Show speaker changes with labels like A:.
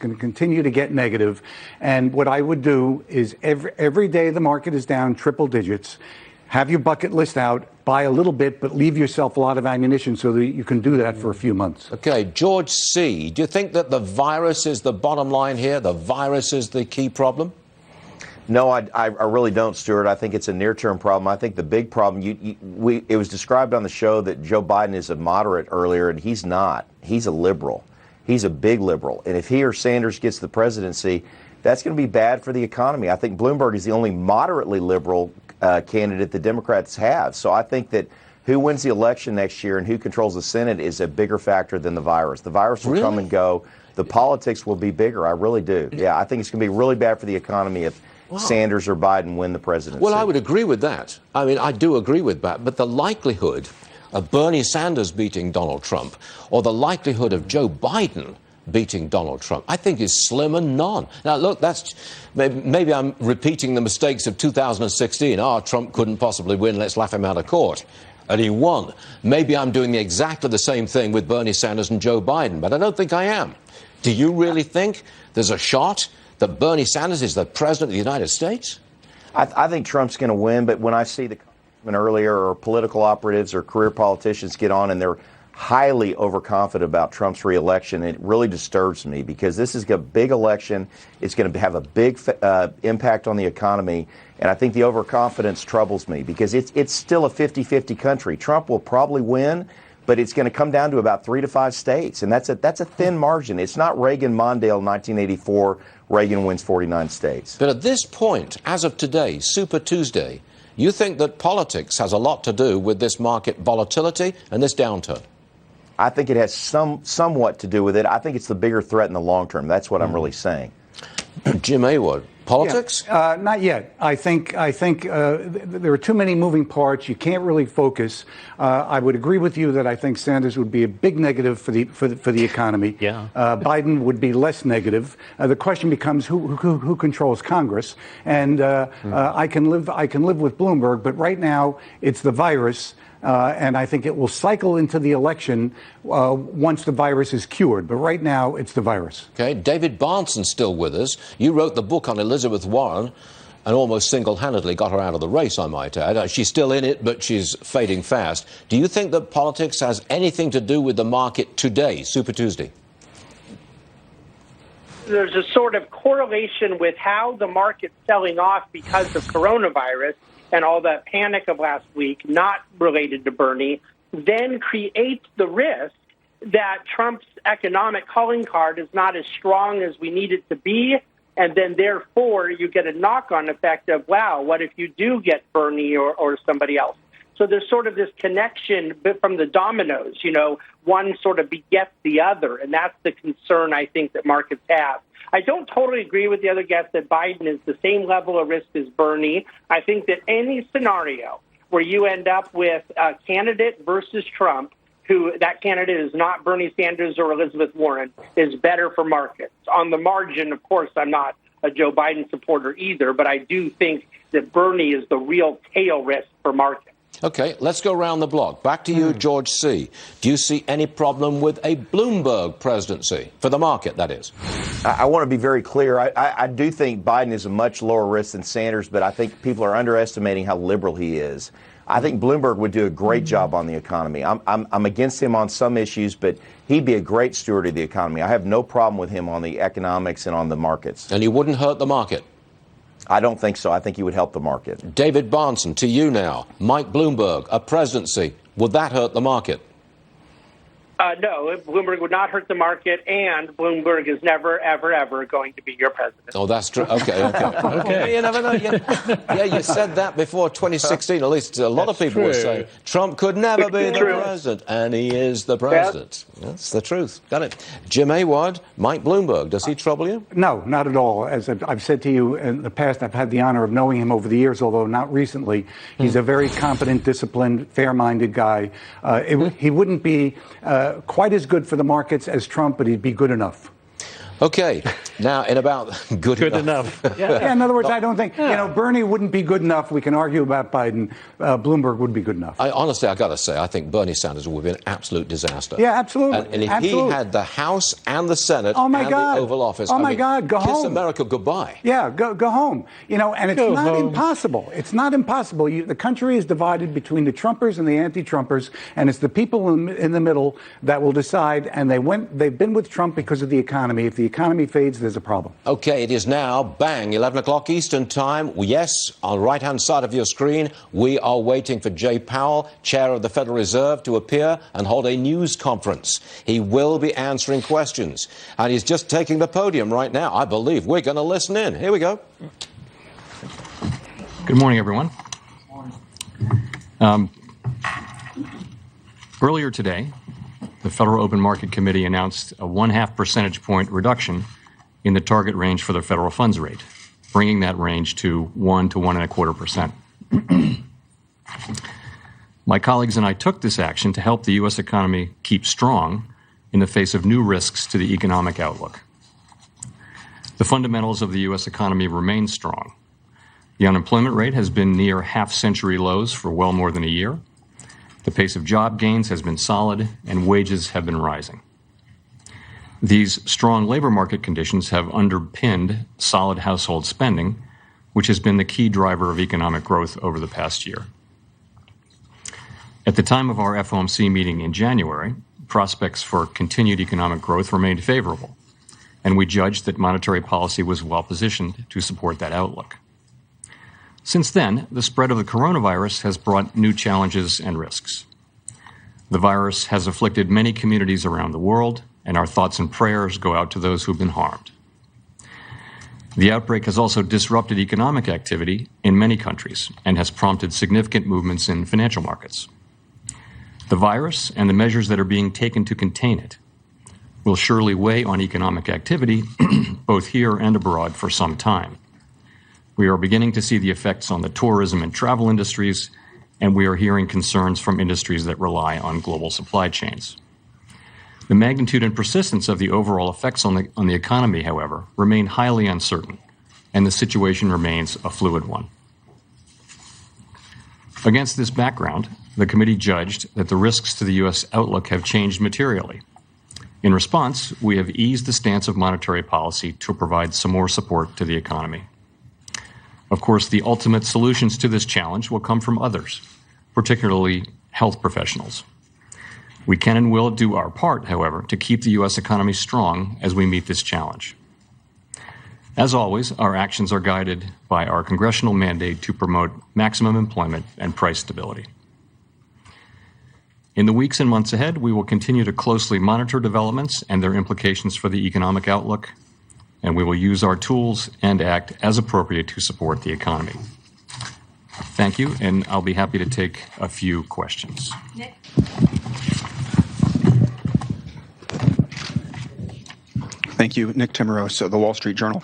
A: going to continue to get negative. And what I would do is every day the market is down triple digits, have your bucket list out, buy a little bit, but leave yourself a lot of ammunition so that you can do that for a few months.
B: Okay, George C., do you think that the virus is the bottom line here? The virus is the key problem?
C: No, I really don't, Stuart. I think it's a near-term problem. I think the big problem, it was described on the show that Joe Biden is a moderate earlier, and he's not. He's a liberal. He's a big liberal. And if he or Sanders gets the presidency, that's going to be bad for the economy. I think Bloomberg is the only moderately liberal candidate the Democrats have. So I think that who wins the election next year and who controls the Senate is a bigger factor than the virus. The virus will come and go. The politics will be bigger. I really do. Yeah, I think it's going to be really bad for the economy if Sanders or Biden win the presidency.
B: Well, I would agree with that. I mean, I do agree with that. But the likelihood of Bernie Sanders beating Donald Trump or the likelihood of Joe Biden beating Donald Trump, I think is slim and none. Now, look, that's maybe I'm repeating the mistakes of 2016. Trump couldn't possibly win. Let's laugh him out of court. And he won. Maybe I'm doing exactly the same thing with Bernie Sanders and Joe Biden, but I don't think I am. Do you really think there's a shot that Bernie Sanders is the president of the United States?
C: I think Trump's going to win, but when I see the earlier or political operatives or career politicians get on and they're highly overconfident about Trump's reelection, it really disturbs me because this is a big election. It's going to have a big impact on the economy. And I think the overconfidence troubles me because it's still a 50-50 country. Trump will probably win, but it's going to come down to about 3 to 5 states. And that's a thin margin. It's not Reagan-Mondale 1984. Reagan wins 49 states.
B: But at this point, as of today, Super Tuesday, you think that politics has a lot to do with this market volatility and this downturn?
C: I think it has somewhat to do with it. I think it's the bigger threat in the long term. That's what I'm really saying.
B: Jim Awad, politics?
A: Yeah, not yet. I think there are too many moving parts. You can't really focus. I would agree with you that I think Sanders would be a big negative for the economy.
D: Yeah.
A: Biden would be less negative. The question becomes who controls Congress. And I can live with Bloomberg, but right now it's the virus. And I think it will cycle into the election once the virus is cured. But right now, it's the virus.
B: Okay, David Barneson's still with us. You wrote the book on Elizabeth Warren and almost single-handedly got her out of the race, I might add. She's still in it, but she's fading fast. Do you think that politics has anything to do with the market today, Super Tuesday?
E: There's a sort of correlation with how the market's selling off because of coronavirus and all that panic of last week, not related to Bernie, then creates the risk that Trump's economic calling card is not as strong as we need it to be. And then, therefore, you get a knock-on effect of, wow, what if you do get Bernie or somebody else? So there's sort of this connection from the dominoes, one sort of begets the other. And that's the concern I think that markets have. I don't totally agree with the other guest that Biden is the same level of risk as Bernie. I think that any scenario where you end up with a candidate versus Trump, who that candidate is not Bernie Sanders or Elizabeth Warren, is better for markets. On the margin, of course, I'm not a Joe Biden supporter either, but I do think that Bernie is the real tail risk for markets.
B: Okay, let's go around the block. Back to you, George C. Do you see any problem with a Bloomberg presidency? For the market, that is.
C: I want to be very clear. I do think Biden is a much lower risk than Sanders, but I think people are underestimating how liberal he is. I think Bloomberg would do a great job on the economy. I'm against him on some issues, but he'd be a great steward of the economy. I have no problem with him on the economics and on the markets.
B: And he wouldn't hurt the market?
C: I don't think so. I think he would help the market.
B: David Barneson, to you now. Mike Bloomberg, a presidency. Would that hurt the market?
E: No, Bloomberg would not hurt the market, and Bloomberg is never, ever, ever going to be your president.
B: Oh, that's true. Okay.
D: Okay.
B: You never know. Yeah, you said that before 2016. At least a lot of people were saying Trump could never be the president, and he is the president. Yep. That's the truth. Got it. Jim Awad, Mike Bloomberg, does he trouble you?
A: No, not at all. As I've said to you in the past, I've had the honor of knowing him over the years, although not recently. He's a very competent, disciplined, fair-minded guy. He wouldn't be quite as good for the markets as Trump, but he'd be good enough.
B: Okay. Now, in about good enough.
A: Yeah, in other words, I don't think, Bernie wouldn't be good enough. We can argue about Biden. Bloomberg would be good enough.
B: Honestly, I got to say, I think Bernie Sanders would be an absolute disaster.
A: Yeah, absolutely.
B: And if he had the House and the Senate
A: and
B: the Oval Office,
A: go
B: kiss
A: home.
B: America goodbye.
A: Yeah, go home. And it's not impossible. It's not impossible. The country is divided between the Trumpers and the anti-Trumpers, and it's the people in the middle that will decide. And they've been with Trump because of the economy. If the economy fades, there's a problem.
B: Okay, it is now, bang, 11 o'clock Eastern Time. Yes, on the right-hand side of your screen, we are waiting for Jay Powell, Chair of the Federal Reserve, to appear and hold a news conference. He will be answering questions. And he's just taking the podium right now. I believe we're going to listen in. Here we go.
D: Good morning, everyone. Earlier today, the Federal Open Market Committee announced a 0.5 percentage point reduction in the target range for the federal funds rate, bringing that range to 1 to 1.25%. My colleagues and I took this action to help the U.S. economy keep strong in the face of new risks to the economic outlook. The fundamentals of the U.S. economy remain strong. The unemployment rate has been near half-century lows for well more than a year. The pace of job gains has been solid, and wages have been rising. These strong labor market conditions have underpinned solid household spending, which has been the key driver of economic growth over the past year. At the time of our FOMC meeting in January, prospects for continued economic growth remained favorable, and we judged that monetary policy was well positioned to support that outlook. Since then, the spread of the coronavirus has brought new challenges and risks. The virus has afflicted many communities around the world, and our thoughts and prayers go out to those who've been harmed. The outbreak has also disrupted economic activity in many countries and has prompted significant movements in financial markets. The virus and the measures that are being taken to contain it will surely weigh on economic activity, both here and abroad, for some time. We are beginning to see the effects on the tourism and travel industries, and we are hearing concerns from industries that rely on global supply chains. The magnitude and persistence of the overall effects on the economy, however, remain highly uncertain, and the situation remains a fluid one. Against this background, the committee judged that the risks to the U.S. outlook have changed materially. In response, we have eased the stance of monetary policy to provide some more support to the economy. Of course, the ultimate solutions to this challenge will come from others, particularly health professionals. We can and will do our part, however, to keep the U.S. economy strong as we meet this challenge. As always, our actions are guided by our congressional mandate to promote maximum employment and price stability. In the weeks and months ahead, we will continue to closely monitor developments and their implications for the economic outlook, and we will use our tools and act as appropriate to support the economy. Thank you, and I'll be happy to take a few questions.
F: Nick?
G: Thank you. Nick Timmeros, The Wall Street Journal.